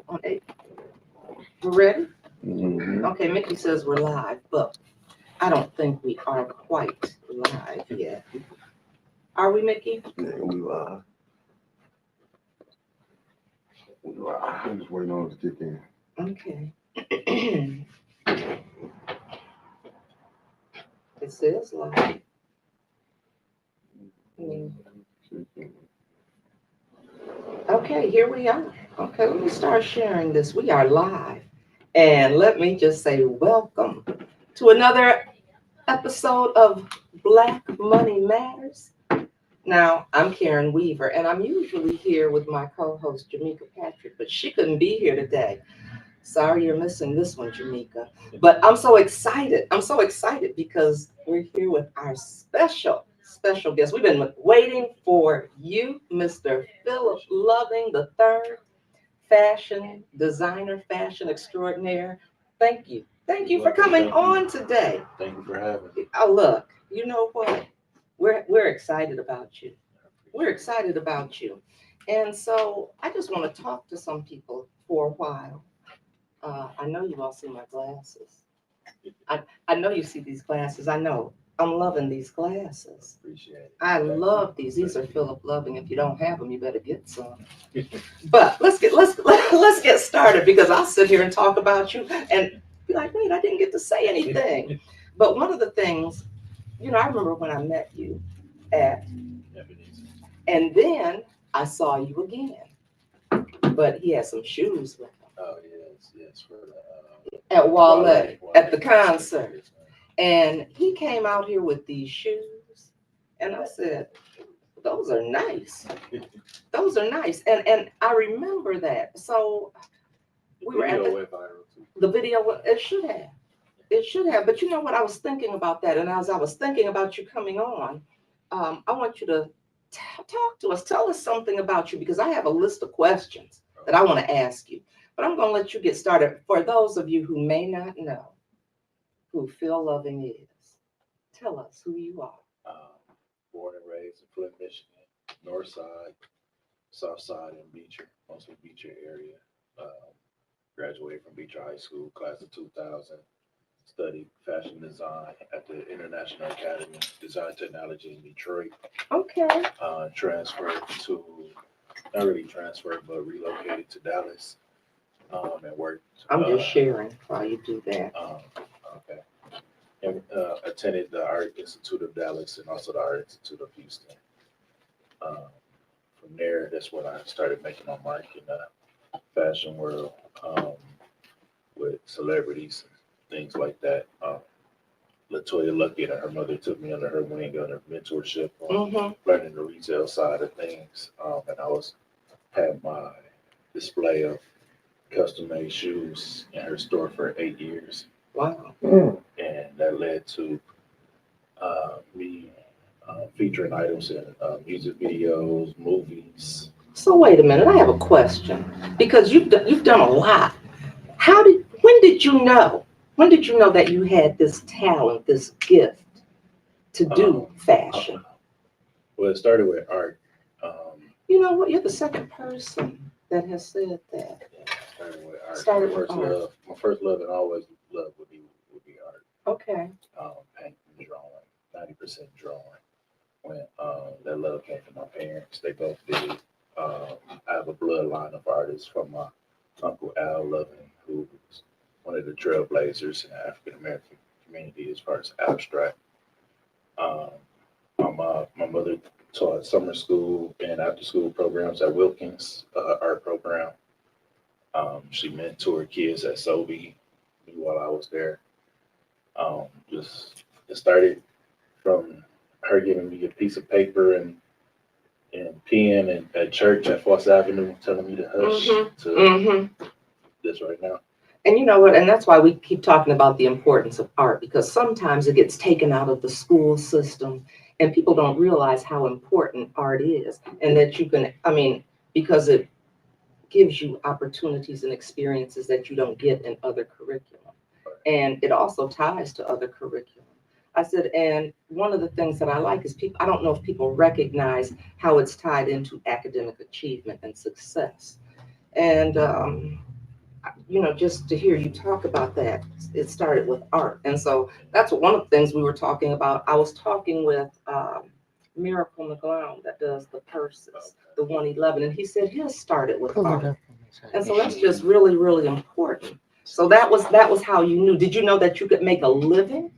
On 8. We're ready? Mm-hmm. Okay, Mickey says we're live, but I don't think we are quite live yet. Are we, Mickey? Yeah, we live. I'm just waiting on it to kick in. Okay. It says live. Mm. Okay, here we are. Okay, let me start sharing this. We are live. And let me just say welcome to another episode of Black Money Matters. Now, I'm Karen Weaver, and I'm usually here with my co-host, Jameca Patrick, but she couldn't be here today. Sorry you're missing this one, Jameca. But I'm so excited. I'm so excited because we're here with our special guest. We've been waiting for you, Mr. Philip Loving.III, fashion designer, fashion extraordinaire. Thank you. Thank you for coming on today. Thank you for having me. Oh, look, you know what? We're excited about you. We're excited about you. And so I just want to talk to some people for a while. I know you all see my glasses. I know you see these glasses. I know. I'm loving these glasses. Appreciate it. I love these. These are Philip Loving. If you don't have them, you better get some. But let's get started because I'll sit here and talk about you and be like, wait, I didn't get to say anything. But one of the things, I remember when I met you at, and then I saw you again. But he had some shoes with him Oh yes, for the at Wale at the concert. concert. And he came out here with these shoes. And I said, those are nice. Those are nice. And I remember that. So we were at Video went viral too. the video, it should have. It should have. But you know what? I was thinking about that. And as I was thinking about you coming on, I want you to talk to us. Tell us something about you because I have a list of questions that I want to ask you. But I'm going to let you get started. For those of you who may not know who Phil Loving is, tell us who you are. Born and raised in Flint, Michigan, North Side, South Side, and Beecher, mostly Beecher area. Graduated from Beecher High School, class of 2000. Studied fashion design at the International Academy of Design Technology in Detroit. Okay. Transferred to, not really transferred, but relocated to Dallas and worked. I'm just sharing while you do that. Okay. And attended the Art Institute of Dallas and also the Art Institute of Houston. From there, that's when I started making my mark in the fashion world with celebrities and things like that. Latoya Luckett and her mother took me under her wing under mentorship on learning the retail side of things. And had my display of custom made shoes in her store for 8 years. Wow. And that led to me featuring items in music videos, movies. So wait a minute, I have a question because you've done a lot. When did you know that you had this talent, this gift to do fashion? Well, it started with art. You know what? You're the second person that has said that. Yeah, started with art. Started with art. My first love and always love would be art. Okay. Painting and drawing, 90% drawing. When that love came from my parents, they both did. I have a bloodline of artists from my uncle Al Loving, who was one of the trailblazers in the African American community as far as abstract. Um, my mother taught summer school and after school programs at Wilkins art program. She mentored kids at Sobe while I was there. Just it started from her giving me a piece of paper and pen at church at Foss Avenue, telling me to hush to this right now. And you know what? And that's why we keep talking about the importance of art because sometimes it gets taken out of the school system and people don't realize how important art is and that you can, because it gives you opportunities and experiences that you don't get in other curriculum. And it also ties to other curriculum. I said, and one of the things that I like is I don't know if people recognize how it's tied into academic achievement and success. And just to hear you talk about that, it started with art. And so that's one of the things we were talking about. I was talking with Miracle McGlown that does the purses, the 111, and he said his started with Pull it art. up. And so that's just really, really important. So that was how you knew. Did you know that you could make a living?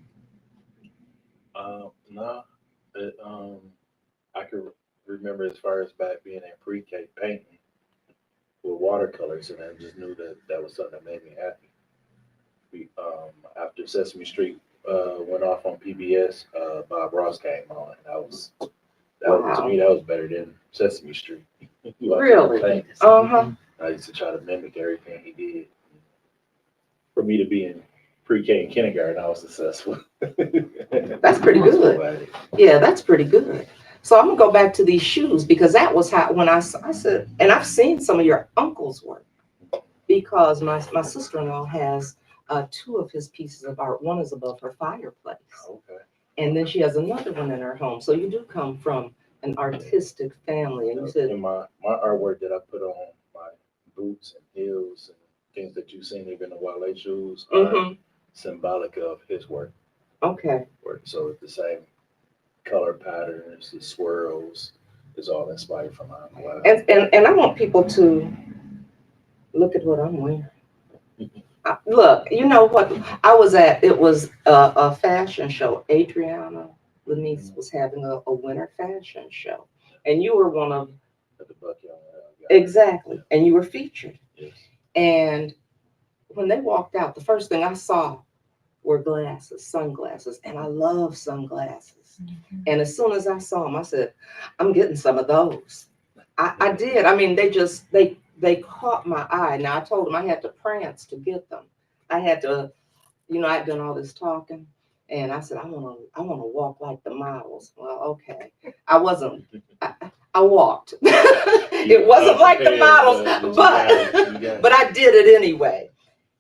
No, it, I can remember as far as back being in pre-K painting with watercolors, and I just knew that that was something that made me happy. After Sesame Street went off on PBS, Bob Ross came on, and to Wow. me that was better than Sesame Street. Really? Uh-huh. I used to try to mimic everything he did. For me to be in pre-K and kindergarten, I was successful. That's pretty good. Glad. Yeah, that's pretty good. So I'm gonna go back to these shoes because that was how when I said, and I've seen some of your uncle's work because my sister-in-law has two of his pieces of art. One is above her fireplace, Okay. and then she has another one in her home. So you do come from an artistic family, and you said, In my artwork that I put on my boots and heels and things that you've seen, even the Wale shoes, are mm-hmm, symbolic of his work. okay, So it's the same color patterns, the swirls, is all inspired from my uncle. and I want people to look at what I'm wearing. Look, you know what? I was at, it was a fashion show. Adriana Lanice was having a winter fashion show. And you were one of, At the Bucky on exactly, and you were featured. Yes. And when they walked out, the first thing I saw were glasses, sunglasses, and I love sunglasses. And as soon as I saw them, I said, I'm getting some of those. I did. I mean, they caught my eye. Now I told them I had to prance to get them. I had to, I'd done all this talking, and I said I wanna walk like the models. Well, okay. I wasn't. I walked. It wasn't like the models, but I did it anyway.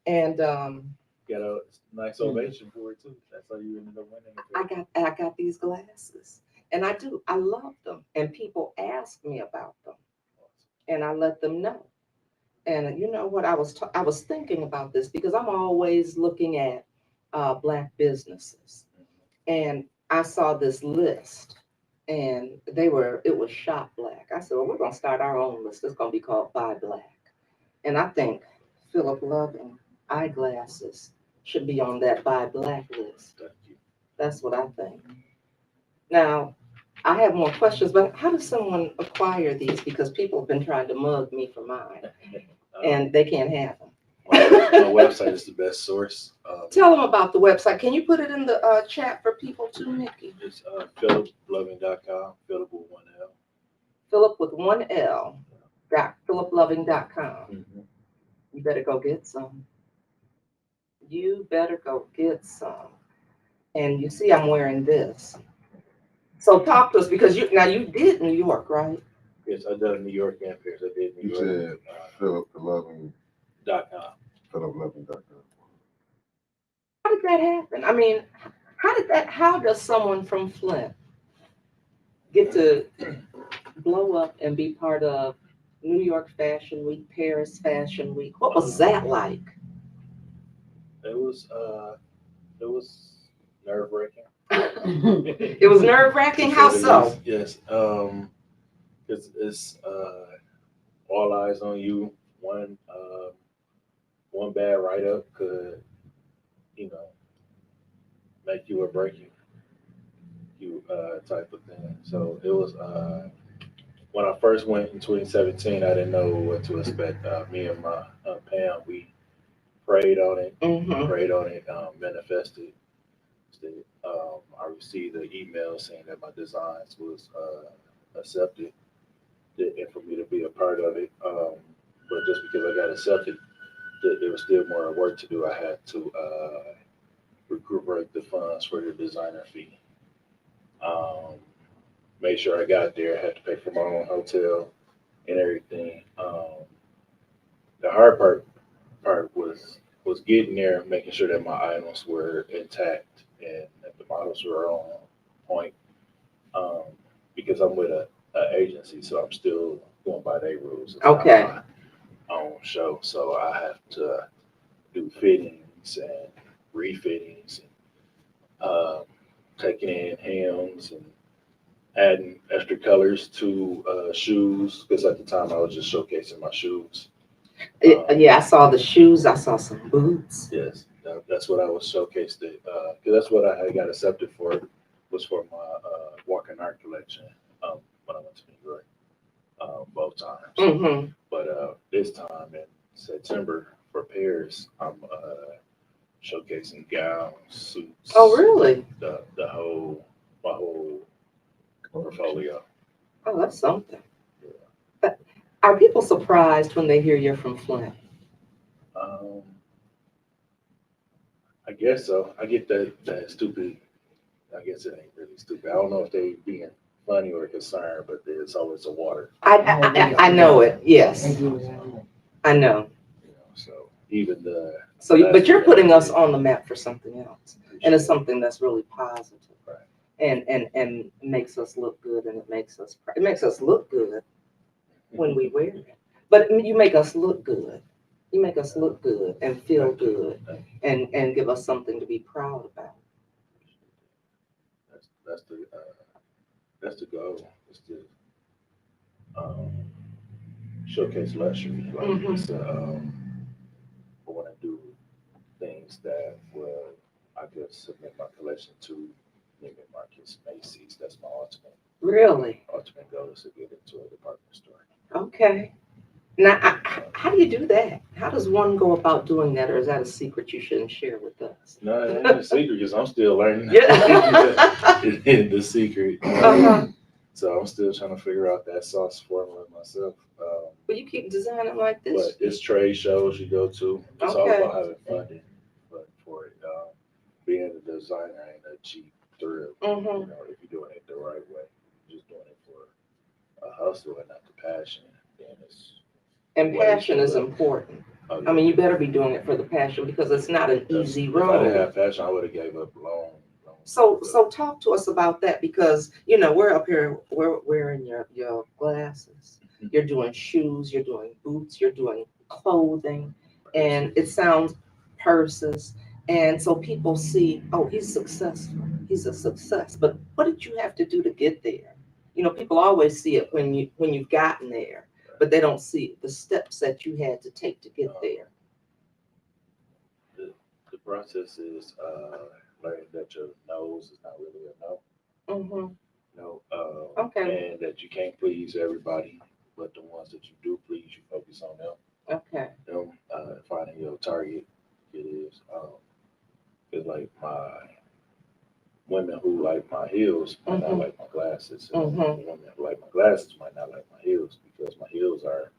And Got a nice ovation for it too. That's how you ended up winning. I got these glasses, and I love them, and people ask me about them, and I let them know. And you know what? I was thinking about this because I'm always looking at black businesses, and I saw this list, and it was Shop Black. I said, well, we're gonna start our own list. It's gonna be called Buy Black, and I think Philip Loving eyeglasses should be on that Buy Black list. Thank you. That's what I think. Now, I have more questions, but how does someone acquire these? Because people have been trying to mug me for mine, and they can't have them. My website is the best source. Tell them about the website. Can you put it in the chat for people too, Nikki? It's philiploving.com, Philip with one L. Philip with one L. philiploving.com. Mm-hmm. You better go get some. You better go get some. And you see, I'm wearing this. So talk to us because you did New York, right? Yes, I done New York and Paris. I did New You York. said Philip Loving, .com. PhilipLoving.com. How did that happen? I mean, how does someone from Flint get to blow up and be part of New York Fashion Week, Paris Fashion Week? What was that like? It was nerve wracking. It was nerve wracking. How so? Yes. It's all eyes on you. One bad write up could, you know, make you or break you type of thing. So it was when I first went in 2017, I didn't know what to expect. Me and my Pam, we prayed on it, Mm-hmm. manifested. I received an email saying that my designs was accepted, and for me to be a part of it. But just because I got accepted, there was still more work to do. I had to recuperate the funds for the designer fee. Um, Made sure I got there. I had to pay for my own hotel and everything. The hard part was getting there, making sure that my items were intact and that the models were on point. Um, because I'm with a agency, so I'm still going by their rules. It's not Okay. my own show, so I have to do fittings and refittings, and taking in hems and adding extra colors to shoes. Because at the time I was just showcasing my shoes. Yeah, I saw the shoes. I saw some boots. Yes, that's what I was showcased. Because that's what I had got accepted for, was for my walking art collection when I went to New York both times. Mm-hmm. But this time in September for Paris, I'm showcasing gowns, suits. Oh, really? The whole my whole portfolio. Oh, that's something. Yeah. But are people surprised when they hear you're from Flint? Um, I guess so. I get that stupid. I guess it ain't really stupid. I don't know if they being funny or concerned, but there's always a water. I know it. Yes, I know. So even the But you're putting us on the map for something else, and it's something that's really positive, Right. and makes us look good, and it makes us look good when we wear it. But you make us look good. You make us look good and feel good, and give us something to be proud about. That's the goal. Is to um, showcase luxury. Like Mhm. it's I want to do things that will I could submit my collection to Neiman Marcus, Macy's. That's my Really? ultimate goal is to get into a department store. Okay. Now, how do you do that? How does one go about doing that, or is that a secret you shouldn't share with us? No, it ain't a secret because I'm still learning. Yeah. The secret. Uh-huh. So I'm still trying to figure out that sauce formula myself. But you keep designing like this. But it's trade shows you go to. It's all Okay. about having funding for it. Being a designer ain't a cheap thrill. Mm-hmm. You know, if you're doing it the right way, just doing it for a hustle and not the passion, then it's And way passion too is low. important. Oh, I mean, you better be doing it for the passion because it's not an easy If I didn't road. have passion, I would have gave up long. So talk to us about that because we're up here, we're wearing your glasses, you're doing shoes, you're doing boots, you're doing clothing, and it sounds purses, and so people see, oh, he's successful, he's a success. But what did you have to do to get there? People always see it when you've gotten there, but they don't see the steps that you had to take to get there. The process is learning that your nose is not really a no. Mm-hmm. No, Okay. and that you can't please everybody, but the ones that you do please, you focus on them. Okay. Them finding your target. It is. It's like my women who like my heels might not Mhm. like my glasses, and Mhm. women who like my glasses might not like my heels because my heels are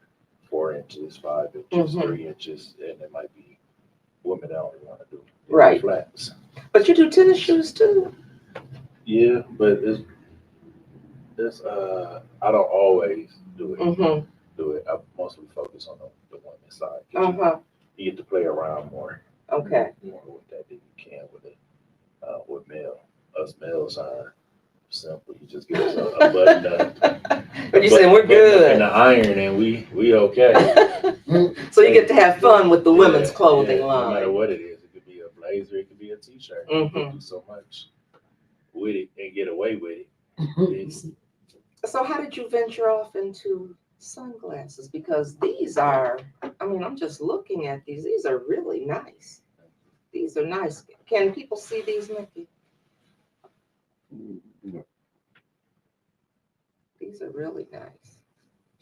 4 inches, 5 inches, Mhm. 3 inches, and it might be women that only want to do Right. flats. But you do tennis shoes too. Yeah, but it's I don't always do it. Mm-hmm. I mostly focus on the women's side. 'Cause Uh-huh. you get to play around more Okay. with that than you can with it with male. Us males are simple. You just get us a button up. But you saying we're And good. the iron, and we okay. So you get to have fun with the women's Yeah, clothing yeah, no matter line. what it is. It could be a blazer, it could be a t-shirt. You can Mhm. do so much with it and get away with it. It's, So how did you venture off into sunglasses? Because these are, I mean, I'm just looking at these. These are really nice. These are nice. Can people see these, Mickey? These are really nice.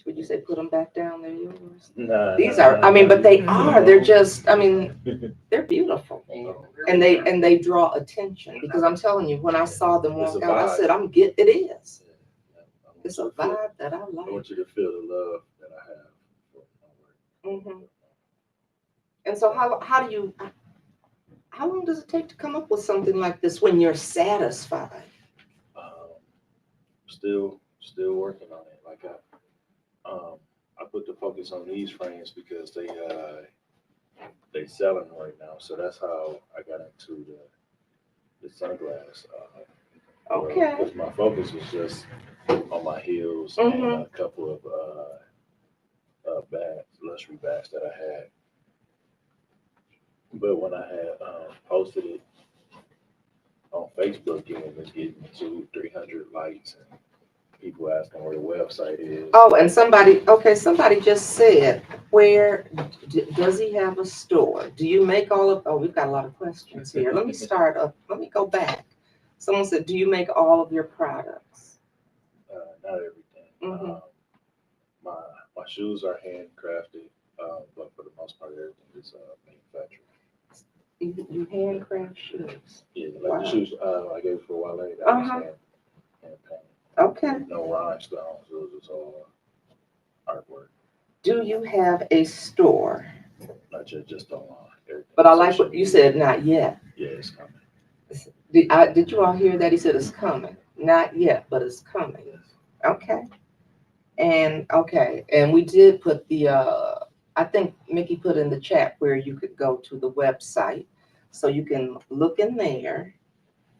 Would you say put them back down? They're yours. nah, These nah, are, nah, I mean, nah. but they are. They're just, I mean, they're beautiful. Oh, And they draw attention because I'm telling you, when I saw them It's a walk out, I vibe. said, it is. yeah, I want It's you a to feel- vibe that I I like. want you to feel the love that I have for my work. Hmm. And so how long does it take to come up with something like this when you're satisfied? Um, still working on it. Like I put the focus on these frames because they selling right now. So that's how I got into the sunglass. Okay. Because my focus was just on my heels and Mhm. a couple of bags, luxury bags that I had. But when I had posted it on Facebook, it was getting 200-300 likes and people asking where the website is. Oh, and somebody just said, where does he have a store? Do you make all of? Oh, we've got a lot of questions here. Let me start up. Let me go back. Someone said, do you make all of your products? Not everything. Mhm. My shoes are handcrafted, but for the most part, everything is manufactured. You handcraft shoes. Yeah, like Wow. the shoes I gave for Wale, that was Uh-huh. hand painted. Okay. No rhinestones. It was just all artwork. Do you have a store? Not just online. Everything. But I like Social what you media. said, not yet. Yeah, it's coming. Did you all hear that? He said it's coming. Not yet, but it's coming. Yes. Okay. And we did put the I think Mickey put in the chat where you could go to the website, so you can look in there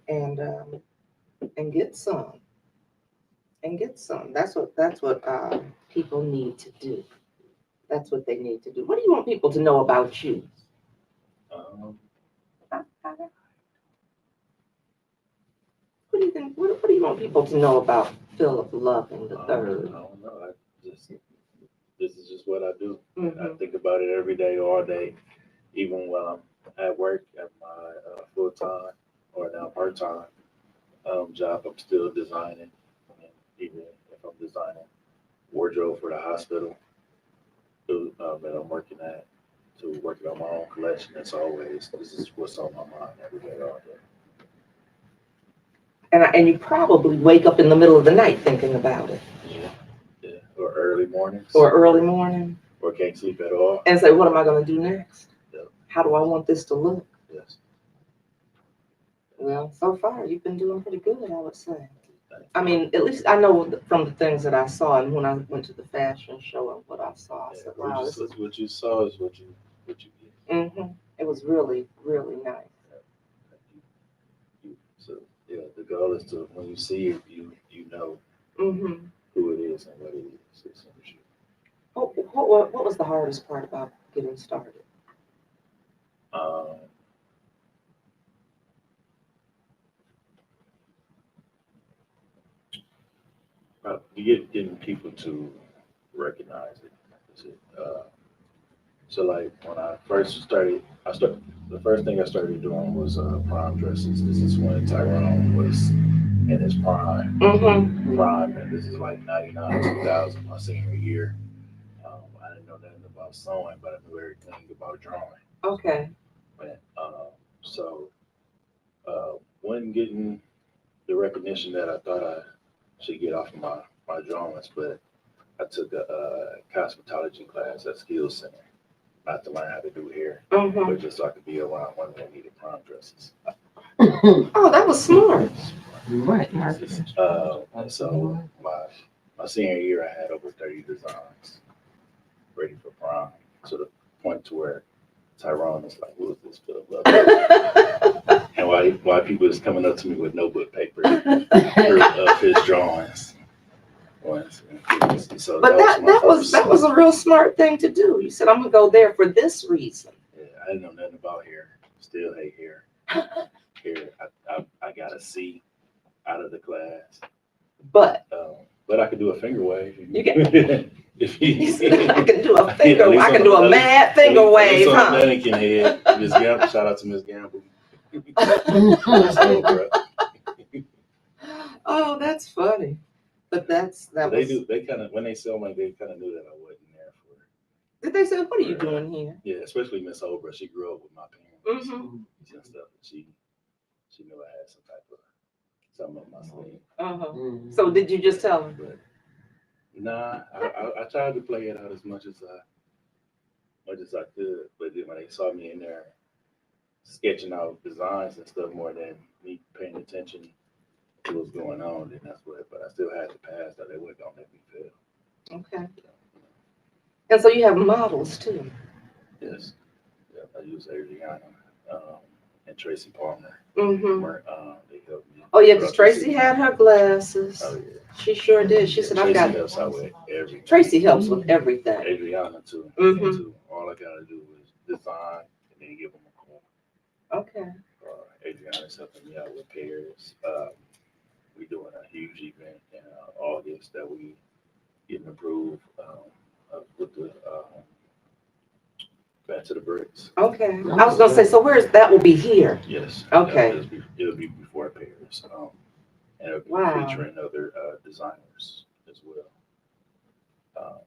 and get some. And get some. That's what people need to do. That's what they need to do. What do you want people to know about you? Um, What do you think? What do you want people to know about Philip Loving the I Third? don't know. This is just what I do. Mm-hmm. I think about it every day, all day, even when I'm at work at my full time or now part time job. I'm still designing, and even if I'm designing wardrobe for the hospital that I'm working at, to working on my own collection. As always, this is what's on my mind every day, all day. And you probably wake up in the middle of the night thinking about it, Yeah. Or early mornings, or early morning, or can't sleep at all. and say, what am I going to do next? Yeah. How do I want this to look? Yes. Well, so far you've been doing pretty good, I would say. I mean, at least I know from the things that I saw, and when I went to the fashion show and what I saw, I said, wow, this is. What you saw is what you get. It was really, really nice. So yeah, the goal is to when you see it, you know Mm-hmm. who it is and what it is. It's you. What was the hardest part about getting started? Um, getting people to recognize it. That's it. So like when I first started, the first thing I started doing was prom dresses. This is when Tyrone was in his prime. Mm-hmm. And this is like 99, 2000, my senior year. I didn't know nothing about sewing, but I knew everything about drawing. Okay. And, so wasn't getting the recognition that I thought I should get off of my drawings, but I took a cosmetology class at Skills Center, not to learn how to do hair, Mm-hmm. but just so I could be around women that needed prom dresses. Oh, that was smart. Right. So my senior year, I had over 30 designs ready for prom, to the point to where Tyrone is like, "Who is this Philip Loving?" And why people is coming up to me with notebook paper of his drawings. So But that was a real smart thing to do. You said, I'm gonna go there for this reason. Yeah, I didn't know nothing about hair. Still hate hair. Hair, I got a C out of the class. But I could do a finger wave. You can. If he said, I can do a At finger. least I can on- do a at mad finger at wave, least on huh? the mannequin head. Miss Gamble, shout out to Miss Gamble. Miss Oprah. Oh, that's funny. But that They was. do. They kind of when they sell me, they kind of knew that I wasn't there for it. Did they say, what are you doing here? Yeah, especially Miss Oprah. She grew up with my parents Mm-hmm. and stuff. She knew I had some type of something up my sleeve. Uh-huh. So did you just tell them? But nah, I tried to play it out as much as I could. But then when they saw me in there sketching out designs and stuff more than me paying attention to what's going on, then that's what. But I still had to pass that. They weren't gonna let me fail. Okay. And so you have models too. Yes. Yeah, I use Adriana and Tracy Palmer. Mm-hmm. Where they helped me. Oh yeah, because Tracy had her glasses. Oh yeah. She sure did. She said, Tracy I got. helps out with everything. Tracy helps with everything. Adriana too. Mm-hmm. Too. All I gotta do is design and me, give them a call. Okay. Adriana's helping me out with pairs. We're doing a huge event in August that we getting approved with the Back to the Bricks. Okay. I was gonna say, so where's that will be here? Yes. Okay. It'll be before pairs. And it'll be Wow. featuring other designers as well.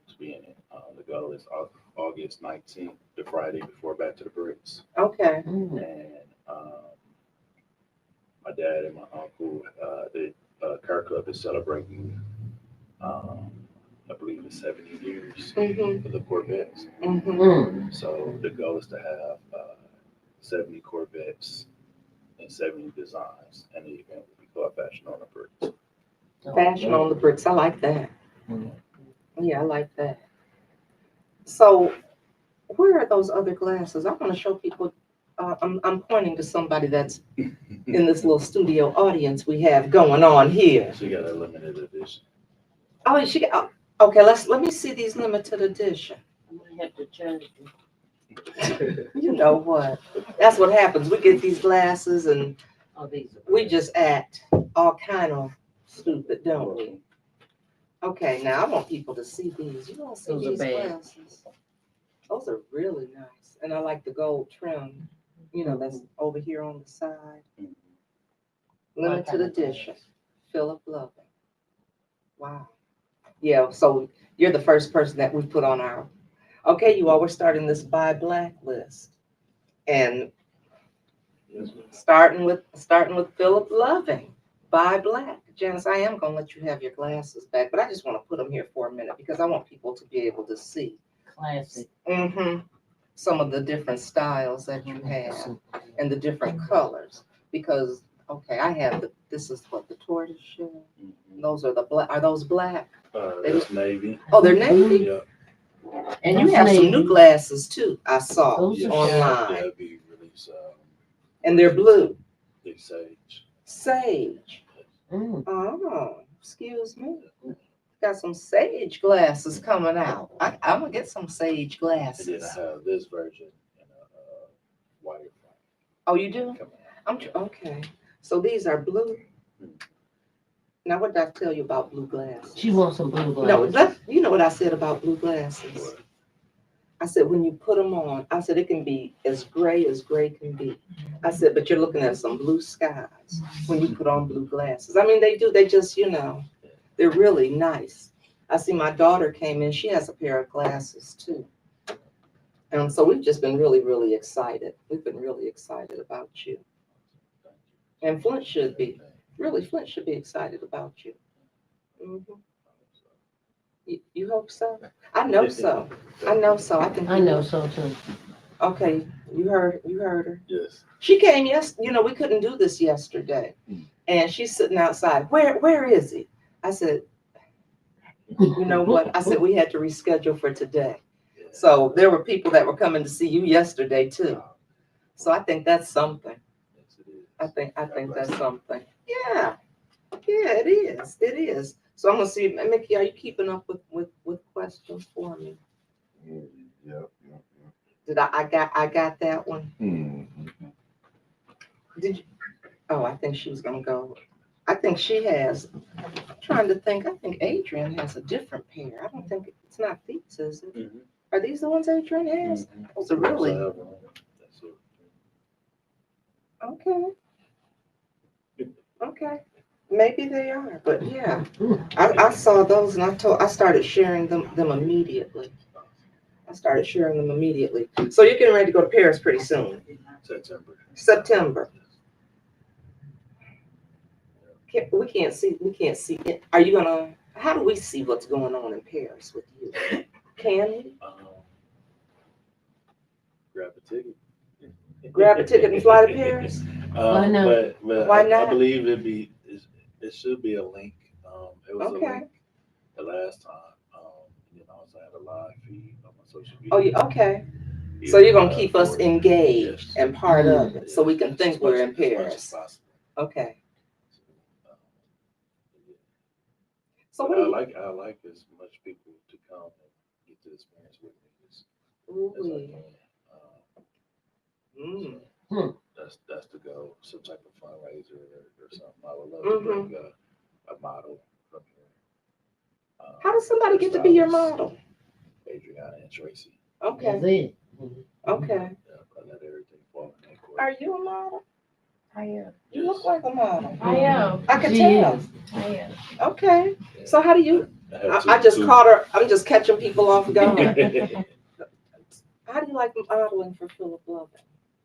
To be in it. The goal is August 19th, the Friday before Back to the Bricks. Okay. And my dad and my uncle, the car club is celebrating, I believe, it's 70 years Mm-hmm. for the Corvettes. Mm-hmm. So the goal is to have 70 Corvettes and 70 designs, and the event will be called Fashion on the Bricks. Fashion on the bricks. I like that. Yeah, I like that. So, where are those other glasses? I want to show people. I'm pointing to somebody that's in this little studio audience we have going on here. She got a limited edition. Oh, she got. Okay, let me see these limited edition. I have to change You know what? That's what happens. We get these glasses and all these. we just act all kind of stupid, don't we? Okay, now I want people to see these. You want to see Those are these bad. glasses? Those are really nice, and I like the gold trim. You know, that's over here on the side. Limited kind of edition, Philip Loving. Wow. Yeah. So you're the first person that we put on our. Okay, you all. We're starting this Buy Black list, and starting with Philip Loving. Buy Black. Janice, I am gonna let you have your glasses back, but I just want to put them here for a minute because I want people to be able to see. Classic. Some of the different styles that you have and the different colors. Because okay, I have this is what the tortoise shell. Those are the black. Are those black? That's Navy. Oh, they're navy. Yeah. And you have some new glasses too. I saw Those are online, That'll be released. and they're blue. Big Sage. Sage. Oh, excuse me. Got some sage glasses coming out. I'm gonna get some sage And then glasses. I have this version in a white. Oh, you do? Coming out. Okay. So these are blue. Now, what did I tell you about blue glasses? She wants some blue No, glasses. you know what I said about blue glasses. I said when you put them on, I said it can be as gray can be. I said, but you're looking at some blue skies when you put on blue glasses. I mean, they do. They just, they're really nice. I see my daughter came in. She has a pair of glasses too. And so we've just been really, really excited. We've been really excited about you. And Flint should be. Really, Flint should be excited about you. You hope so? I know so. I know so. I think I know so too. Okay, you heard her. Yes. She came we couldn't do this yesterday. And she's sitting outside. Where is he? I said, you know what? I said we had to reschedule for today. So there were people that were coming to see you yesterday too. So I think that's something. I think that's something. Yeah. Yeah, it is. It is. So I'm gonna see, Mickey, are you keeping up with questions for me? Yep. Did I got that one? Did you? Oh, I think she was gonna go. I think she has. I'm trying to think. I think Adrian has a different pair. I don't think it's not these, is it? Are these the ones Adrian has? Those are really okay. Okay. Maybe they are, but yeah, I saw those and I started sharing them immediately. So you're getting ready to go to Paris pretty soon. September. We can't see it. Are you gonna? How do we see what's going on in Paris with you? Can we Grab grab a ticket and fly to Paris? Why not? But Why I not? believe it should be a link. It was Okay. a link the last time. So I had a live feed on my social media. Oh, okay. So you're gonna keep us engaged Yes. and part of it, so we can As think much- we're in as much as Paris. possible. Okay. So But what do I like as much people to come and get to experience with me as I you? can. That's to go some type of fundraiser or something. I would love to bring a model from here. How does somebody get to be your model? Adriana and Tracy. Okay. That's it. Okay. Yeah, I let everything fall in that court. Are you a model? I am. You look like a model. I am. I can She tell. is. I am. Okay. So how do you? have I just two- caught her. I'm just catching people off guard. How do you like modeling for Philip Loving?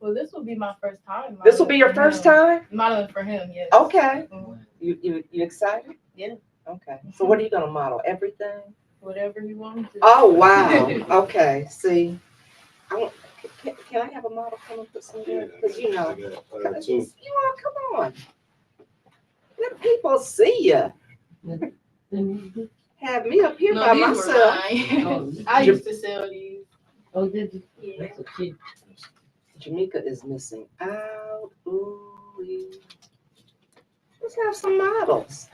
Well, this will be my first time. This will be your modeling first for him. time? Modeling for him, yes. Okay. Mhm. You excited? Yeah. Okay. So what are you gonna model? Everything? Whatever you want me to. Oh wow. Okay. See, can I have a model come and put some there? Because you know, you all come on. Let people see you. Have me up here by No, these were myself. mine. I used to sell these. Oh, did you? Yeah. That's a cute. Jameca is missing out. Ooh. Let's have some models.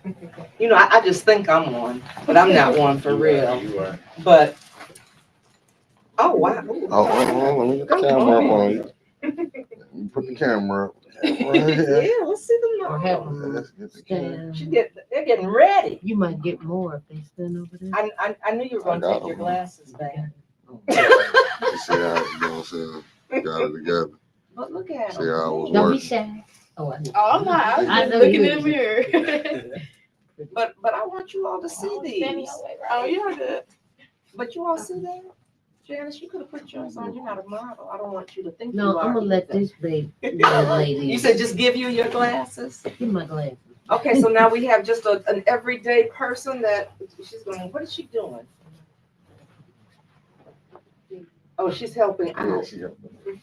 You know, I just think I'm one, but I'm not one for real. You are. But oh wow. Ooh. Oh, let me get the camera up on you. Let me put the camera up. Yeah, let's see the Or models. have them Let's get the camera. stand. They're getting ready. You might get more if they stand over there. I knew you were going to take your glasses back. You see how, you know what I'm saying? Got it together. But look at See how I was Don't be working. shy. Oh, I know. Oh, I'm not. I was I just know looking you in the mirror. But I want you all to see these. Oh, you're good. But you all see that? Janice, you could have put yours on. You're not a model. I don't want you to think No, you are. I'm gonna let either. this big young lady. You said just give you your glasses? Give my glasses. Okay, so now we have just an everyday person that she's going, what is she doing? Oh, she's helping Yeah, out. she helped me.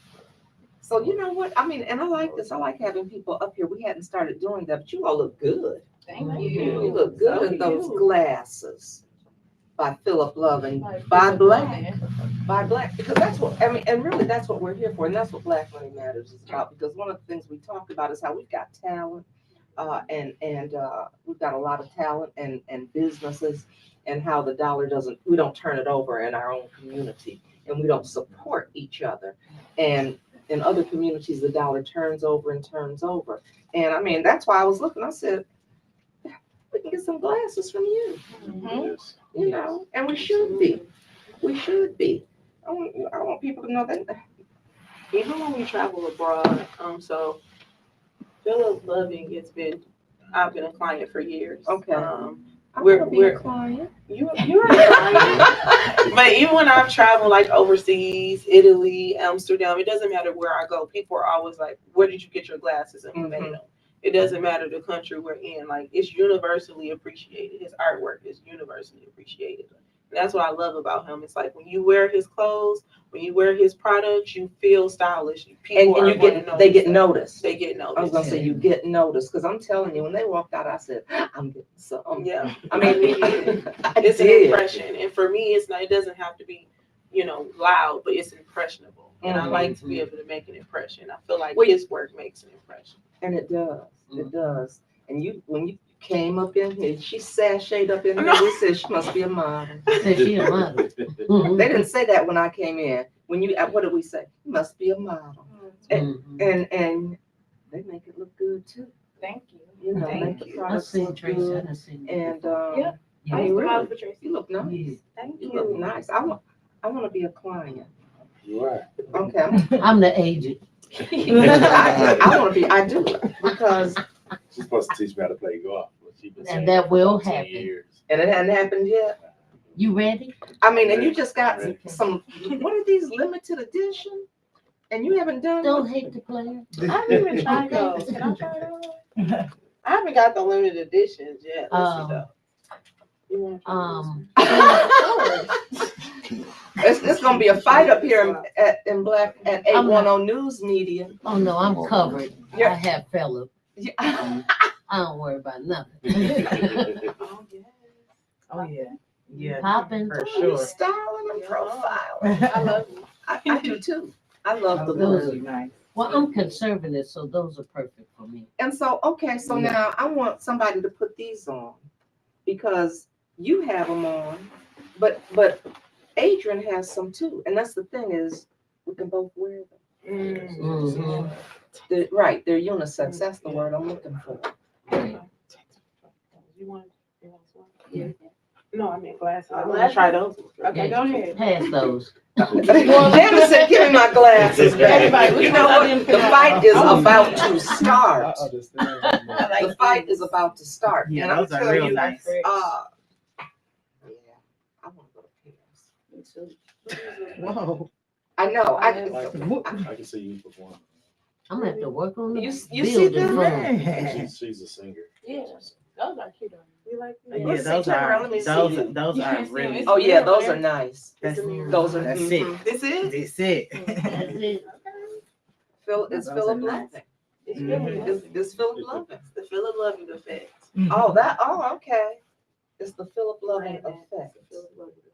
So you know what? I mean, and I like this. I like having people up here. We hadn't started doing that, but you all look good. Thank You you. look good So in those you. glasses. By Philip Loving, By by Philip Black. Loving. By Black, because that's what I mean, and really that's what we're here for, and that's what Black Money Matters is about. Because one of the things we talk about is how we've got talent, and we've got a lot of talent and businesses, and how the dollar doesn't, we don't turn it over in our own community, and we don't support each other, and in other communities the dollar turns over and turns over, and I mean that's why I was looking. I said we can get some glasses from you, Mhm. you know, and we should be. We should be. I want people to know that. Even when we travel abroad, so Philip Loving I've been a client for years. Okay. I We're- want to be a we're- client. You're a client. But even when I've traveled like overseas, Italy, Amsterdam, it doesn't matter where I go. People are always like, "Where did you get your glasses?" And who made them. It doesn't matter the country we're in. Like it's universally appreciated. His artwork is universally appreciated. And that's what I love about him. It's like when you wear his clothes, when you wear his products, you feel stylish. People And are you gonna get, notice they get that. noticed. They get noticed. I was gonna say you get noticed because I'm telling you, when they walked out, I said, I'm getting some. Yeah. I mean, It's I an did. impression. And for me, it's not. It doesn't have to be, loud, but it's impressionable. And I like to be able to make an impression. I feel like his work makes an impression. And it does. It does. And when you came up in here, she sashayed up in here. We said she must be a model. Said she a model. They didn't say that when I came in. When you, what did we say? You must be a model. And they make it look good too. Thank you. You know, Thank make the you. I products seen look Tracy. I good. done seen you And before. Yep. Yeah. I used to really? model for Tracy. You look nice. Yeah. Thank You look you. nice. I want to be a client. You are. Okay. I'm the agent. I want to be. I do because, She's supposed to teach me how to play golf. But she's been And saying that for will about 10 happen. years. and it hadn't happened yet. You ready? I mean, and you just got some. What are these limited edition? And you haven't done. Don't hate the player. I haven't even tried those. Can I try those? I haven't got the limited editions yet. Let's see though. You want to try It's gonna be a fight up here in Black at 810 News Media. Oh no, I'm covered. Yeah. I have Philip. Yeah. I don't worry about nothing. Oh, yes. Oh yeah. Yeah. Popping. For You sure. styling and profiling. I love you. I do too. I love the Those look. are nice. Well, I'm conservative, so those are perfect for me. And so, okay, so now I want somebody to put these on because you have them on, but Adrian has some too. And that's the thing is we can both wear them. Mhm. Right, they're unisex. That's the word I'm looking for. You want one? Yeah. No, I mean glasses. I want Glasses? to try those. Okay, go ahead. Pass those. Janice said, "Give me my glasses, Everybody, baby." which You know one I what? didn't The put on? fight is Oh. about to start. I The like fight these. is about to start. Yeah, And I'm those are telling real you, nice. yeah, I want to go to Paris. Whoa. I know. I can see you perform. I'm gonna have to work on the You see building them? fund. She's a singer. Yeah. Those are cute. You like Yeah, them? Let's see, those turn around, are let me see those you. those You are can't see really. them. Oh yeah, those are nice. That's Those are that's mhm. it. This is? That's it. That's it. It's Those are Philip nice. Loving. It's Mhm. really nice. It's Philip Loving. The Philip Loving effect. Oh, okay. It's the Philip Loving Right, man. effect. The Philip Loving effect.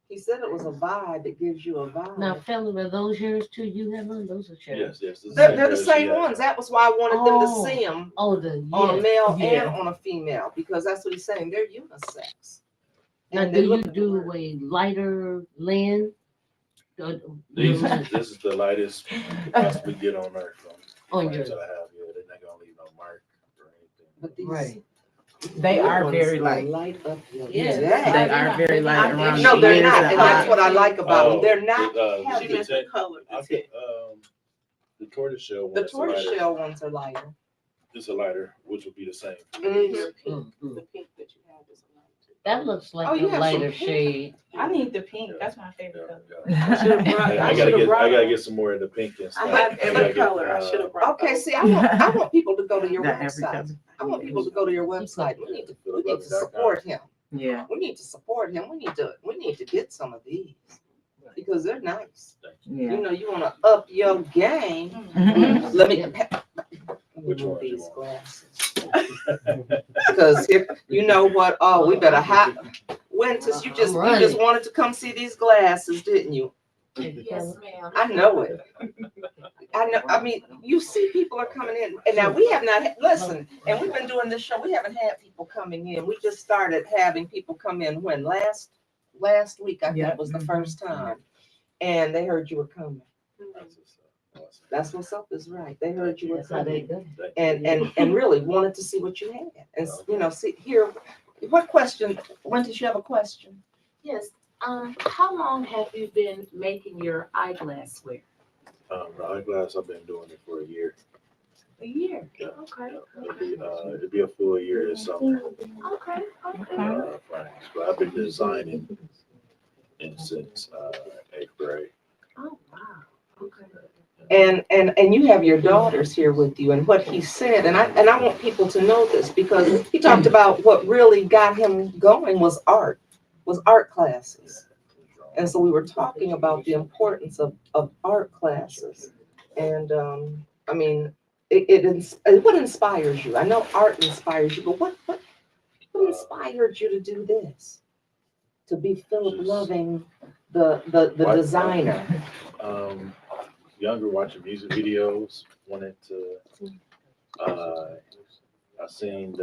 He said it was a vibe. It gives you a vibe. Now, fella, are those yours too? You have them? Those are yours. Yes. This is They're the she same has. ones. That was why I wanted them Oh. to see them Oh, the on a yeah. male Yeah. and on a female because that's what he's saying. They're unisex. Now, And do they you look do a lighter lens? This is the lightest you could possibly get on earth from On frames your- that I have. Yeah, they're not gonna leave no mark or anything. But these Right. They little are ones very will light. light up your Yeah, day. they are very light around No, the they're ears, not, the and that's eyes. what I like about them. They're not the heavy. She meant the color. I The could, tint. the tortoiseshell one The is a lighter. tortoiseshell ones are lighter. It's a lighter, which would be the same. Mhm. Your pink. Mhm. The pink that you have is a light too. That looks like Oh, a you have some lighter pink? shade. I need the pink. That's my favorite Yeah, color. Should've brought- I I gotta should've get brought them. get some more of the pink and I stuff. have every gotta get, color. I should have brought Okay, those. see, I want people to go to your Got every website. color. I want people to go to your website. We need to support him. Yeah. We need to support him. We need to get some of these because they're nice. Yeah. You know, you want to up your game. Mhm. Let me Which move ones you these want? glasses because you know what? Oh, we better hot. Winters, you just wanted to come see these glasses, didn't you? Yes, ma'am. I know it. I know. I mean, you see, people are coming in, and now we have not listen. And we've been doing this show. We haven't had people coming in. We just started having people come in when last week I think Yep. was the first time, and they heard you were coming. That's what's up. Is right. They heard you were That's how they coming, go. and really wanted to see what you had, and see here. What question? When did you have a question? Yes. How long have you been making your eyeglass wear? The eyeglass, I've been doing it for a year. A year. Yeah. Okay. It'd be a full year this summer. Okay. Frames. But I've been designing since 8th grade. Oh wow. Okay. And you have your daughters here with you, and what he said, and I want people to know this because he talked about what really got him going was art classes. And so we were talking about the importance of art classes. And I mean, what inspires you? I know art inspires you, but what inspired you to do this? To be Philip Loving, the designer. Younger, watching music videos, wanted to. I seen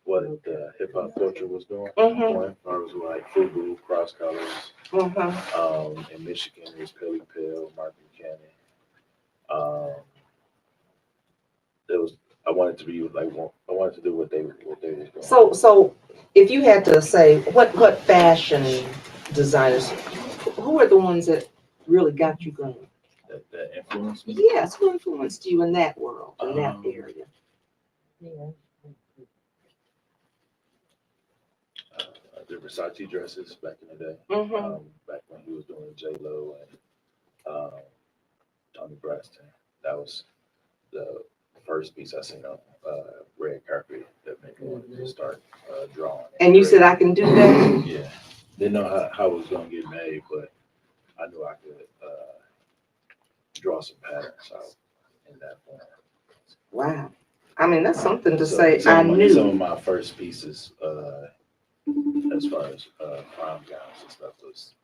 what the hip hop culture was doing. Mhm. It was like Fubu, Cross Colors. Mhm. In Michigan, it was Pelly Pill, Mark Buchanan. I wanted to be like, I wanted to do what they were doing. So if you had to say what fashion designers, who are the ones that really got you going? That influenced me. Yes, who influenced you in that world, in that area? The Versace dresses back in the day. Mhm. Back when he was doing J-Lo and Tony Braxton. That was the first piece I seen on red carpet that made me want to start drawing. And you said I can do that? Yeah. Didn't know how it was going to get made, but I knew I could draw some patterns out in that form. Wow. I mean, that's something to So say. some I of some of knew. my first pieces, as far as prom gowns and stuff, was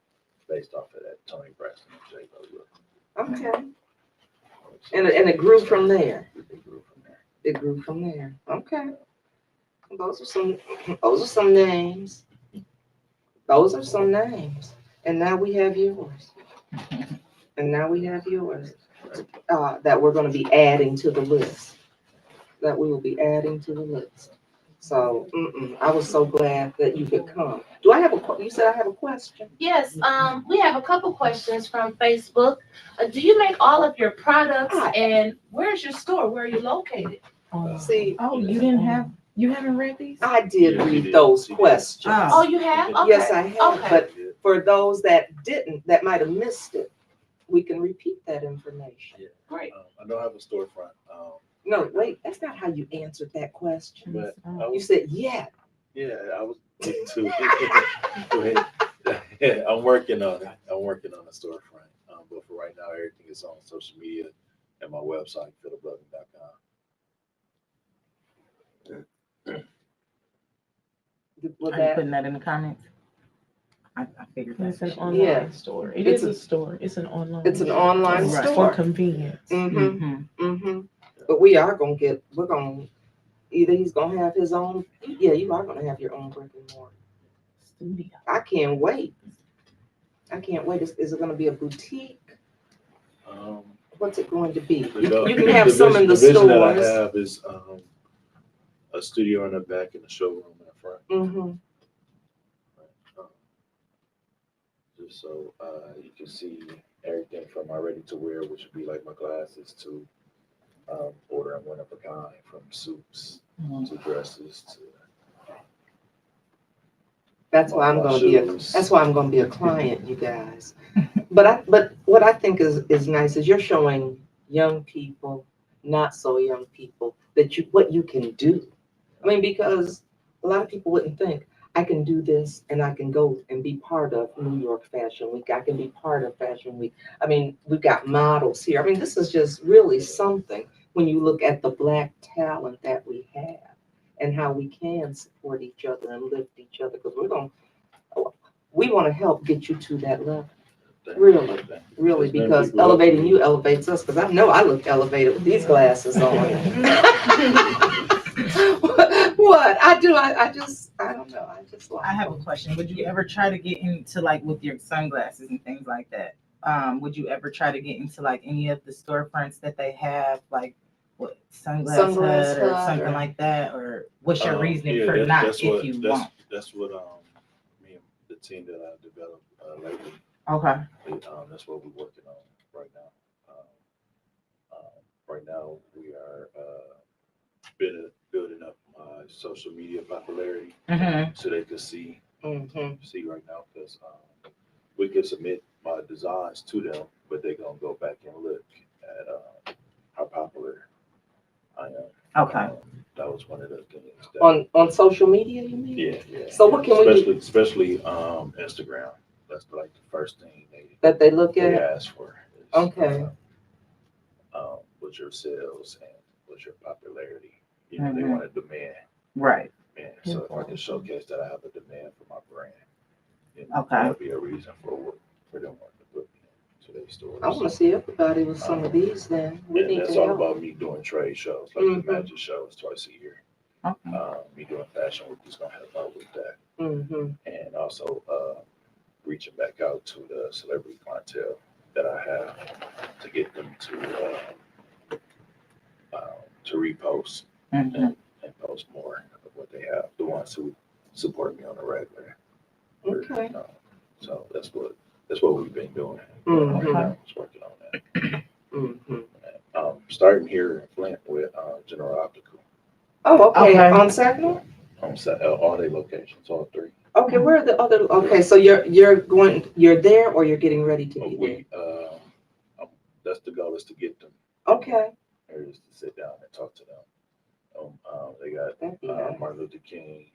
based off of that Tony Braxton and J-Lo look. Okay. And it grew from there. It grew from there. It grew from there. Okay. Those are some names. Those are some names. And now we have yours. And now we have yours. that we're going to be adding to the list. That we will be adding to the list. So I was so glad that you could come. Do I have you said I have a question? Yes, we have a couple questions from Facebook. Do you make all of your products, and where's your store? Where are you located? See, Oh, you haven't read these? I did read those questions. Oh, you have? Okay. Yes, I have. Okay. But for those that didn't, that might have missed it, we can repeat that information. Great. I don't have a storefront. No, wait, that's not how you answered that question. But I You was, said, yeah. yeah, I was getting to it. I'm working on it. I'm working on a storefront. But for right now, everything is on social media and my website, philiploving.com. With Are you that, putting that in the comments? I figured It's an that. online Yeah. store. It It's is a- a store. It's an online. it's an online Right. For store. convenience. But we are we're gonna, either he's gonna have his own, yeah, you are gonna have your own brick and mortar. Studio. I can't wait. Is it gonna be a boutique? What's it going to be? You can have some in the vision that I stores. have is a studio in the back and a showroom in the front. Mhm. Just so you can see everything from my ready to wear, which would be like my glasses, to ordering one of a kind, from suits to dresses to That's why I'm my gonna be shoes. that's why I'm gonna be a client, you guys. But what I think is nice is you're showing young people, not so young people, what you can do. I mean, because a lot of people wouldn't think I can do this and I can go and be part of New York Fashion Week. I can be part of Fashion Week. I mean, we've got models here. I mean, this is just really something when you look at the Black talent that we have and how we can support each other and lift each other, because we want to help get you to that level. Really, There's many because people helping elevating me. you elevates us, because I know I look elevated with these glasses on. What? I do. I don't know. I just like I have a question. Would you ever try to get into like with your sunglasses and things like that? Would you ever try to get into like any of the storefronts that they have, like what Sunglass Hut or something like that? Or what's your reasoning for not if you won't? That's what me and the team that I developed lately. Okay. That's what we're working on right now. Right now we are building up my social media popularity so they could see right now, because we can submit my designs to them, but they're gonna go back and look at how popular I am. Okay. That was one of the things that, on social media, you mean? yeah. So what can we do? Especially Instagram. That's like the first thing That they look they at? ask for. Is, Okay. What's your sales and what's your popularity? You know, they want a demand. Right. And so if I can showcase that I have a demand for my brand, then Okay. that'll be a reason for them wanting to put me into their stores. I want to see everybody with some of these. Then we And need that's to all help. about me doing trade shows, like the magic shows twice a year. Okay. Me doing fashion week is gonna help out with that, Mm-hmm. and also reaching back out to the celebrity clientele that I have to get them to repost and post more of what they have. The ones who support me on the regular. Okay. So that's what we've been doing. Mhm. Right now, just working on that. Mm-hmm. Starting here in Flint with General Optical Oh, okay. Okay. On Sackville? on all their locations, all three. Okay. Where are the other? Okay, so you're there, or you're getting ready to be there? That's the goal, is to get them. Okay. Or just to sit down and talk to them. They got That'd be nice. Martin Luther King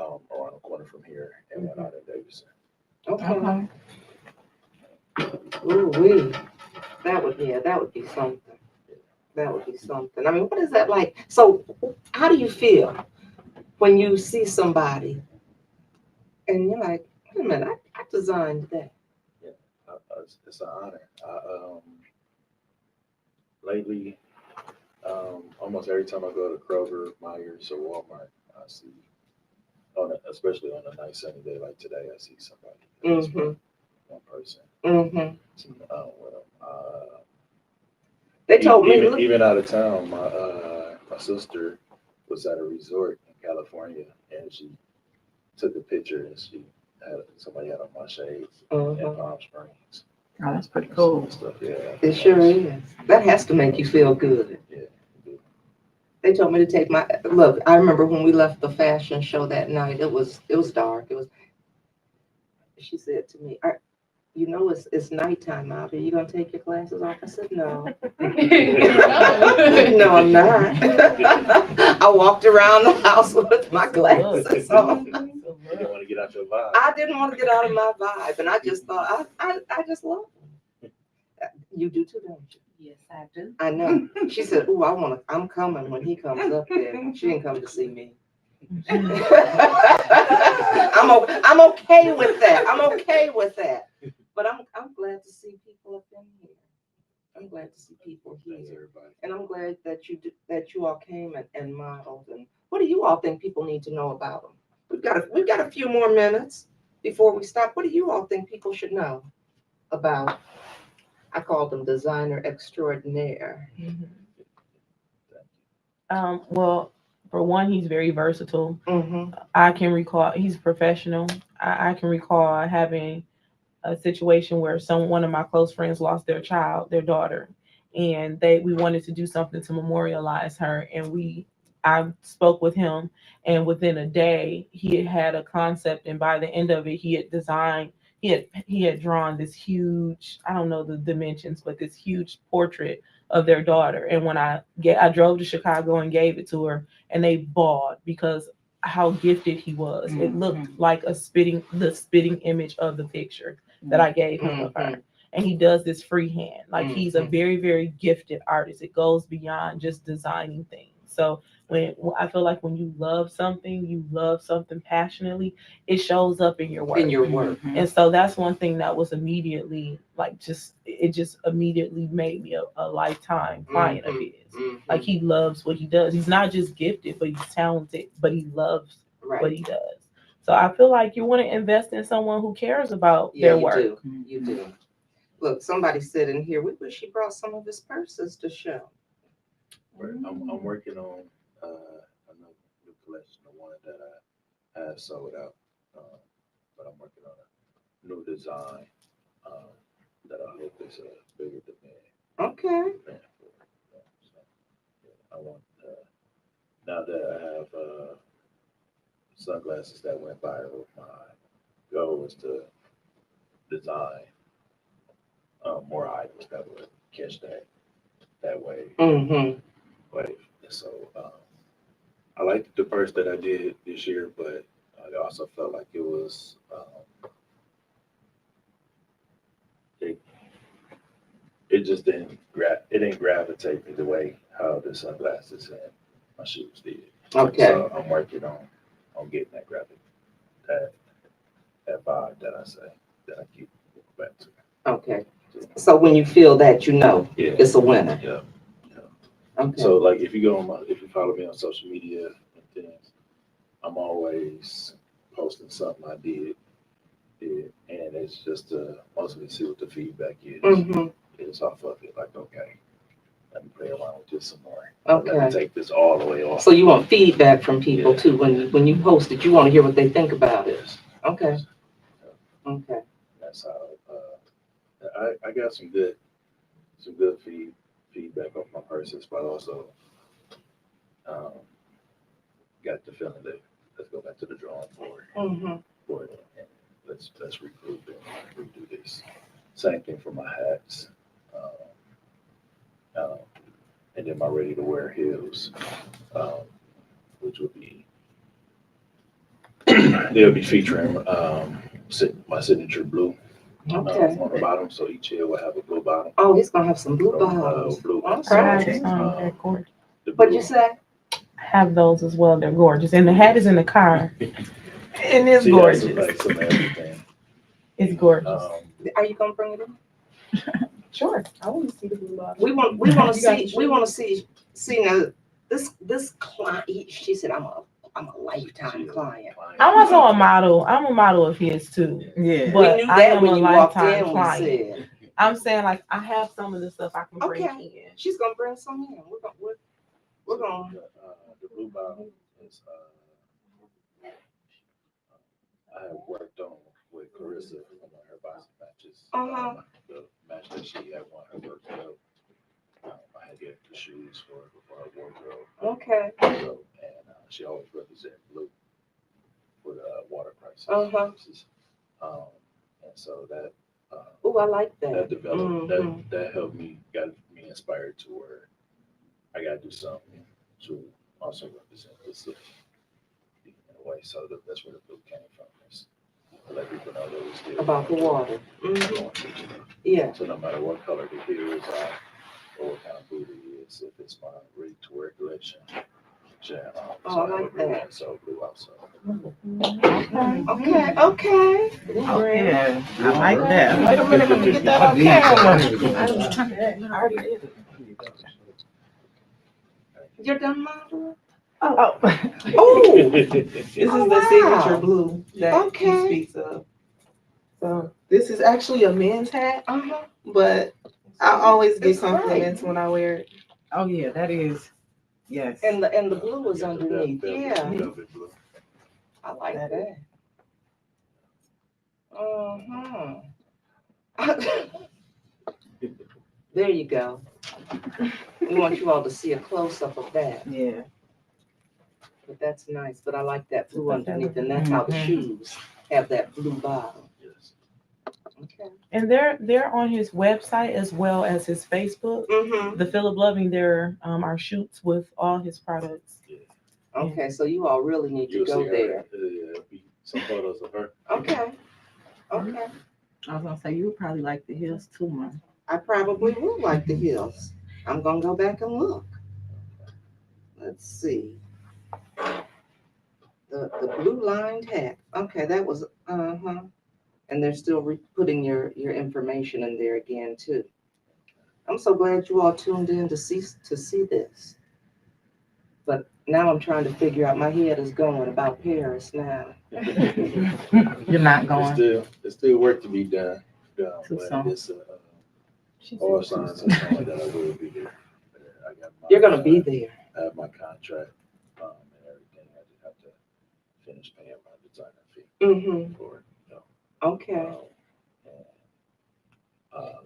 around the corner from here, and one out in Davidson. Okay. Ooh wee. That would be something. That would be something. I mean, what is that like? So, how do you feel when you see somebody and you're like, wait a minute, I designed that. It's an honor. Lately, almost every time I go to Kroger, Myers, or Walmart, I see, especially on a nice sunny day like today, I see somebody. Mm-hmm. One person. Mm-hmm. With them. They told me, even, look, even out of town, my sister was at a resort in California, and she took a picture, and somebody had on my shades in Palm Springs. Oh, that's pretty cool. Stuff, yeah. it sure is. That has to make you feel good. Yeah. They told me to take my look. I remember when we left the fashion show that night. It was dark. She said to me, "You know it's nighttime out. Are you gonna take your glasses off?" I said, "No, no, I'm not." I walked around the house with my glasses on. You didn't want to get out your vibe. I didn't want to get out of my vibe, and I just thought I just love them. You do too, don't you? Yes, I do. I know. She said, "Ooh, I'm coming when he comes up there." She didn't come to see me. I'm okay with that. I'm okay with that. But I'm glad to see people up in here. I'm glad to see people Thanks, here, everybody. and I'm glad that you all came and modeled. And what do you all think people need to know about them? We've got a few more minutes before we stop. What do you all think people should know about? I call them designer extraordinaire. Well, for one, he's very versatile. Mm-hmm. I can recall he's professional. I can recall having a situation where one of my close friends lost their daughter, and we wanted to do something to memorialize her, and I spoke with him, and within a day he had a concept, and by the end of it he had drawn this huge, I don't know the dimensions, but this huge portrait of their daughter. And when I drove to Chicago and gave it to her, and they bawled because how gifted he was. It looked like the spitting image of the picture that I gave him of her. And he does this freehand. Like he's a very, very gifted artist. It goes beyond just designing things. So when I feel like when you love something passionately, it shows up in your work. In your work. And so that's one thing that was immediately it just immediately made me a lifetime client of his. Like he loves what he does. He's not just gifted, but he's talented, but he loves what he does. So I feel like you want to invest in someone who cares about their work. You do. Look, somebody said in here, we wish he brought some of his purses to show. I'm working on another new collection, the one that I have sold out, but I'm working on a new design that I hope is a bigger demand. Okay. I want now that I have sunglasses that went viral. My goal is to design more items that would catch that wave. Wave. So I liked the purse that I did this year, but I also felt like it was it just didn't gravitate me the way how the sunglasses and my shoes did. Okay. So I'm working on getting that that vibe that I keep back to. Okay. So when you feel that, it's a winner. Yeah. Okay. So like if you follow me on social media and things, I'm always posting something I did, and it's just to mostly see what the feedback is. It's off of it, like, okay, let me play around with this some more. Okay. Let me take this all the way off. So you want feedback from people too when you post it. You want to hear what they think about it. Okay. Okay. That's how I got some good feedback off my purses, but also got the feeling that let's go back to the drawing board for it, and let's regroup and redo this. Same thing for my hats, and then my ready to wear heels, which would be they'll be featuring my signature blue. Okay. On the bottom, so each heel will have a blue bottom. Oh, he's gonna have some blue bottoms. Blue Okay. They're gorgeous. What'd you say? I have those as well. They're gorgeous. And the hat is in the car. And it's gorgeous. Like some everything. It's gorgeous. Are you gonna bring it in? Sure. I want to see the blue bottom. We want to see now this client. She said I'm a lifetime client. I'm also a model. I'm a model of his too. Yeah. But We knew I that am when a you walked lifetime in. client. I'm saying like I have some of the stuff I can bring Okay. in. She's gonna bring some in. We're gonna. The blue bottle is I have worked on with Carissa on one of her boxing matches. The match that she had won her work out. I had to get the shoes for her wardrobe. Okay. And she always represented blue with water crisis. And so that Oh, I like that. that developed that helped me, got me inspired to where I got to do something to also represent this in a way. So that's where the blue came from. Is to let people know that we still About the water. Yeah. So no matter what color the heels are or what kind of boot it is, if it's my ready to wear collection, I like that. So blue also. Okay. Oh, yeah, I like that. Wait a minute, let me get that on camera. I already did it. You're done modeling? Oh, Oh. this is the signature blue that he Okay. speaks of. So this is actually a men's hat, but I always get It's compliments when I wear it. Oh yeah, that is. Yes. And the blue is underneath. Yeah. Velvet blue. I like that. There you go. We want you all to see a close up of that. Yeah. But that's nice. But I like that blue underneath, and that's how the shoes have that blue bottom. Yes. Okay. And they're on his website as well as his Facebook. The Philip Loving, there are shoots with all his products. Yeah. Okay, so you all really need to You'll go see there. her. It'll be some photos of her. Okay. I was gonna say you would probably like the heels too, man. I probably would like the heels. I'm gonna go back and look. Let's see. The blue lined hat. Okay, that was And they're still putting your information in there again too. I'm so glad you all tuned in to see this. But now I'm trying to figure out. My head is going about Paris now. You're not going. There's still work to be done. Too But soon. it's all signs are showing that I will be there. I got my, You're gonna be there. I have my contract and everything. I just have to finish paying my designer fee for it. Okay.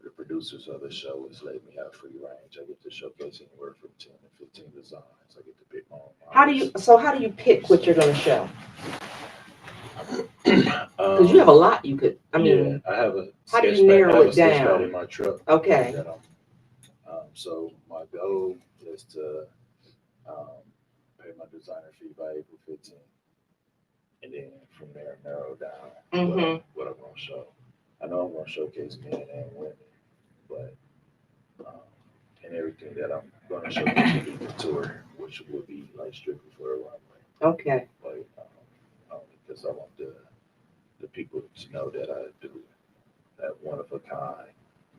The producers of the show has let me have free range. I get to showcase anywhere from 10 to 15 designs. I get to pick my own models. How do you pick what you're gonna show? Because you have a lot you could. I mean, I have a how do you sketch pad- narrow I have it a sketch down? pad in my truck. Okay. that so my goal is to pay my designer fee by April 15th, and then from there narrow down what I'm going to show. I know I'm going to showcase men and women, but and everything that I'm going to showcase will be the tour, which will be like strictly for a runway. Okay. Like because I want the people to know that I do that one of a kind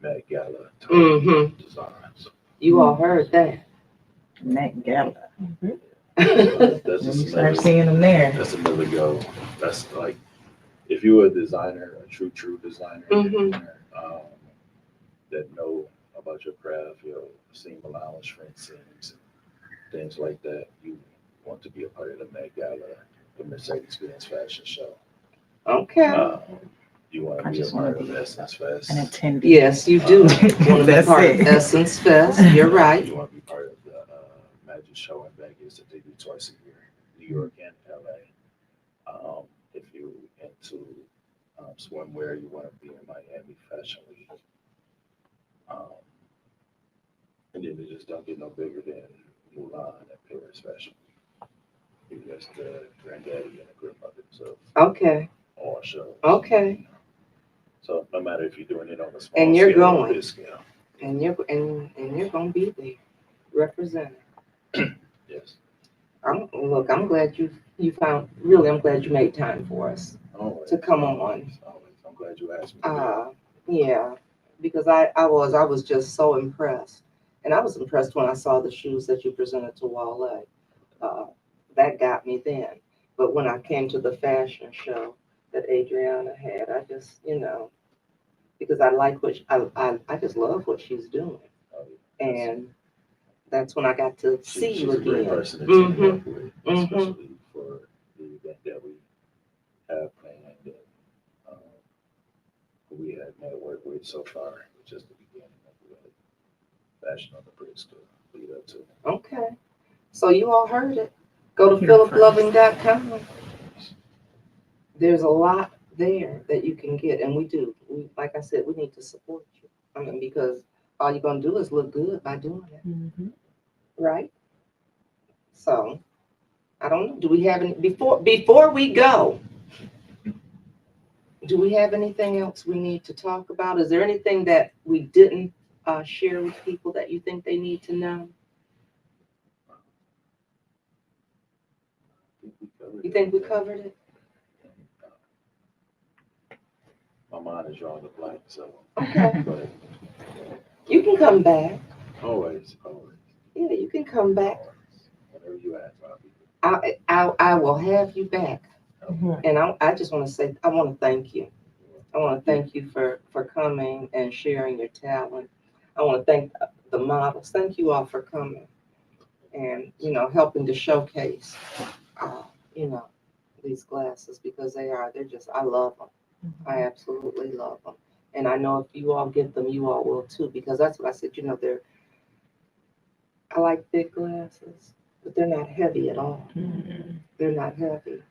Met Gala type designs. You all heard that. Met Gala. That's You just start seeing them there. That's another goal. That's like if you're a designer, a true designer, that know about your craft, your seam allowance, for instance, things like that. You want to be a part of the Met Gala, the Mercedes-Benz fashion show. Okay. You want to be a part of Essence Fest. An attendee. Yes, you do. Want to be part of Essence Fest. You're right. You want to be part of the Magic Show in Vegas that they do twice a year, New York and LA. If you're into swimwear, you want to be in Miami Fashion Week. And then they just don't get no bigger than Mulan and Paris Fashion Week. You're just the granddaddy and the grandmother, so Okay. all shows. Okay. So no matter if you're doing it on a small And you're scale or going. big scale. And you're gonna be there, representing. Yes. I'm glad you found. Really, I'm glad you made time for us Always, to come on. always. I'm glad you asked me. Yeah, because I was just so impressed, and I was impressed when I saw the shoes that you presented to Wale. That got me then. But when I came to the fashion show that Adriana had, I just because I like what I just love what she's doing, Oh, yeah. and that's when I got to see She's you a great again. person to team Mhm. up with, Mhm. especially for the event that we have planned and we have networked with so far. It's just the beginning of the fashion on the bricks to lead up to. Okay, so you all heard it. Go to Here first. philiploving.com. There's a lot there that you can get, and we do. Like I said, we need to support you. I mean, because all you're gonna do is look good by doing it, Mhm. right? So I don't know. Do we have any before we go? Do we have anything else we need to talk about? Is there anything that we didn't share with people that you think they need to know? You think we covered it? My mind is drawing a blank, so. Okay. But You can come back. always. Yeah, you can come back. Whenever you ask, I'll be I will have you back. Mhm. And I just want to say, I want to thank you. I want to thank you for coming and sharing your talent. I want to thank the models. Thank you all for coming and, helping to showcase, uh, you know, these glasses because they're just, I love them. I absolutely love them. And I know if you all get them, you all will too, because that's what I said, I like thick glasses, but they're not heavy at all. Mhm. They're not heavy.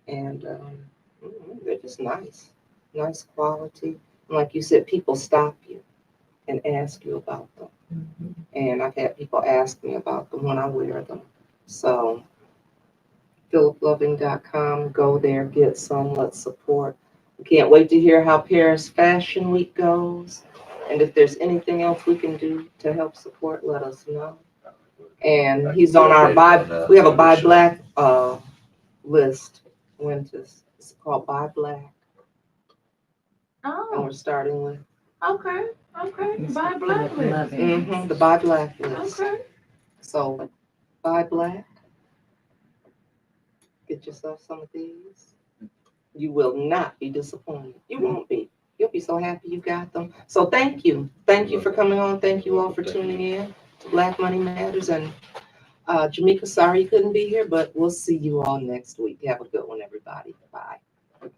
And they're just nice quality. And like you said, people stop you and ask you about them. Mhm. And I've had people ask me about them when I wear them. So philiploving.com, go there, get some, let's support. We can't wait to hear how Paris Fashion Week goes. And if there's anything else we can do to help support, let us know. And he's on our we have a Buy Black list. It's called Buy Black. And Oh, we're starting with okay. It's Buy for Black Philip list. Loving. the Buy Black list. Okay. So Buy Black, get yourself some of these. You will not be disappointed. You won't be. You'll be so happy you got them. So thank you. Thank you for coming on. Thank you all for tuning in to Black Money Matters. And Jameca, sorry you couldn't be here, but we'll see you all next week. Have a good one, everybody. Bye.